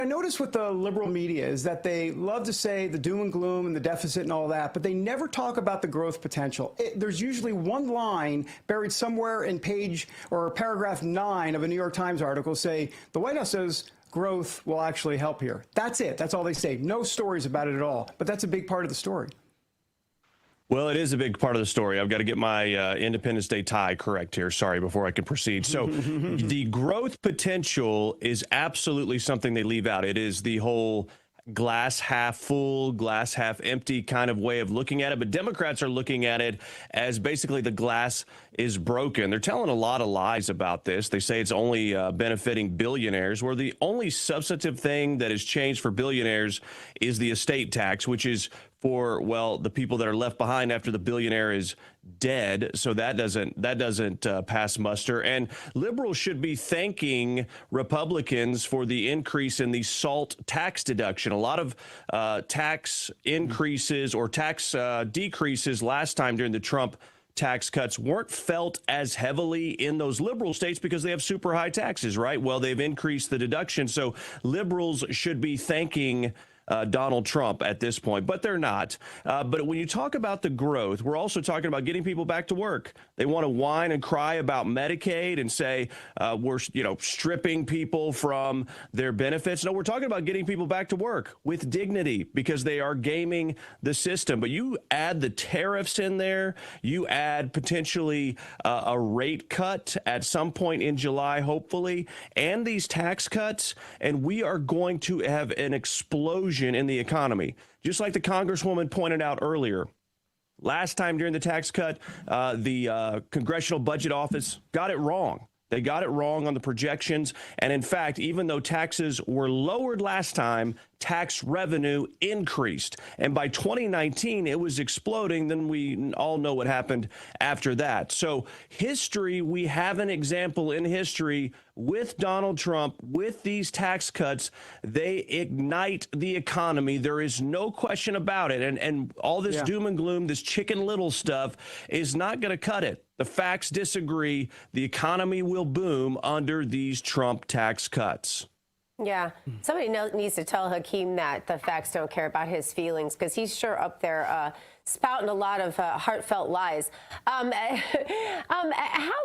I notice with the liberal media is that they love to say the doom and gloom and the deficit and all that, but they never talk about the growth potential. There's usually one line buried somewhere in page or paragraph 9 of a New York Times article say the White House says growth will actually help here. That's it. That's all they say. No stories about it at all. But that's a big part of the story. Well, it is a big part of the story. I've got to get my Independence Day tie correct here. Sorry, before I can proceed. So the growth potential is absolutely something they leave out. It is the whole glass half full, glass half empty kind of way of looking at it. But Democrats are looking at it as basically the glass is broken. They're telling a lot of lies about this. They say it's only benefiting billionaires, where the only substantive thing that has changed for billionaires is the estate tax, which is for, well, the people that are left behind after the billionaire is dead. So that doesn't pass muster. And liberals should be thanking Republicans for the increase in the SALT tax deduction. A lot of tax increases or tax decreases last time during the Trump tax cuts weren't felt as heavily in those liberal states because they have super high taxes, right? Well, they've increased the deduction. So liberals should be thanking Donald Trump at this point, but they're not. But when you talk about the growth, we're also talking about getting people back to work. They want to whine and cry about Medicaid and say we're, stripping people from their benefits. No, we're talking about getting people back to work with dignity because they are gaming the system. But you add the tariffs in there, you add potentially a rate cut at some point in July, hopefully, and these tax cuts, and we are going to have an explosion in the economy. Just like the Congresswoman pointed out earlier, last time during the tax cut, the Congressional Budget Office got it wrong. They got it wrong on the projections. And in fact, even though taxes were lowered last time, tax revenue increased. And by 2019, it was exploding. Then we all know what happened after that. So history, we have an example in history with Donald Trump, with these tax cuts, they ignite the economy. There is no question about it. And all this doom and gloom, this Chicken Little stuff is not going to cut it. The facts disagree. The economy will boom under these Trump tax cuts. Yeah, somebody needs to tell Hakeem that the facts don't care about his feelings, because he's sure up there spouting a lot of heartfelt lies. How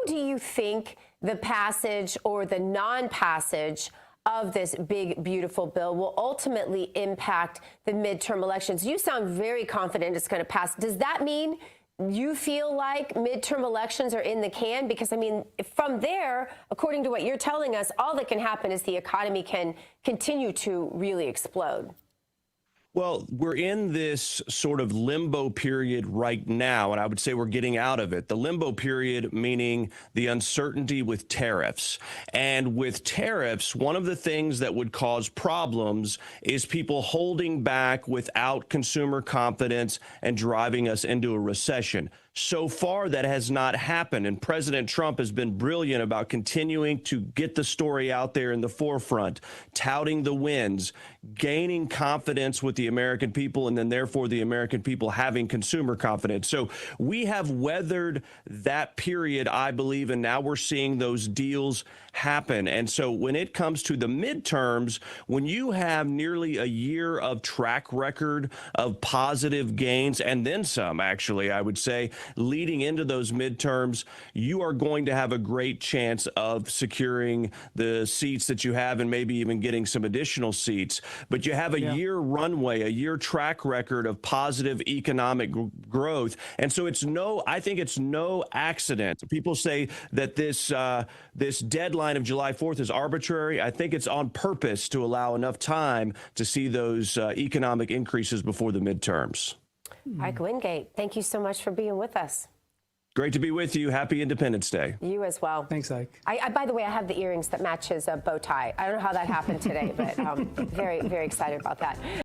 do you think the passage or the non-passage of this big, beautiful bill will ultimately impact the midterm elections? You sound very confident it's going to pass. Does that mean you feel like midterm elections are in the can? Because, I mean, from there, according to what you're telling us, all that can happen is the economy can continue to really explode. Well, we're in this sort of limbo period right now, and I would say we're getting out of it. The limbo period meaning the uncertainty with tariffs. And with tariffs, one of the things that would cause problems is people holding back without consumer confidence and driving us into a recession. So far, that has not happened, and President Trump has been brilliant about continuing to get the story out there in the forefront, touting the wins, gaining confidence with the American people, and then therefore the American people having consumer confidence. So we have weathered that period, I believe, and now we're seeing those deals happen. And so when it comes to the midterms, when you have nearly a year of track record of positive gains, and then some, actually, I would say, leading into those midterms, you are going to have a great chance of securing the seats that you have and maybe even getting some additional seats. But you have a year runway, a year track record of positive economic growth. And so I think it's no accident. People say that this deadline of July 4th is arbitrary. I think it's on purpose to allow enough time to see those economic increases before the midterms. Ike Wingate, thank you so much for being with us. Great to be with you. Happy Independence Day. You as well. Thanks, Ike. By the way, I have the earrings that match his bow tie. I don't know how that happened today, but very, very excited about that.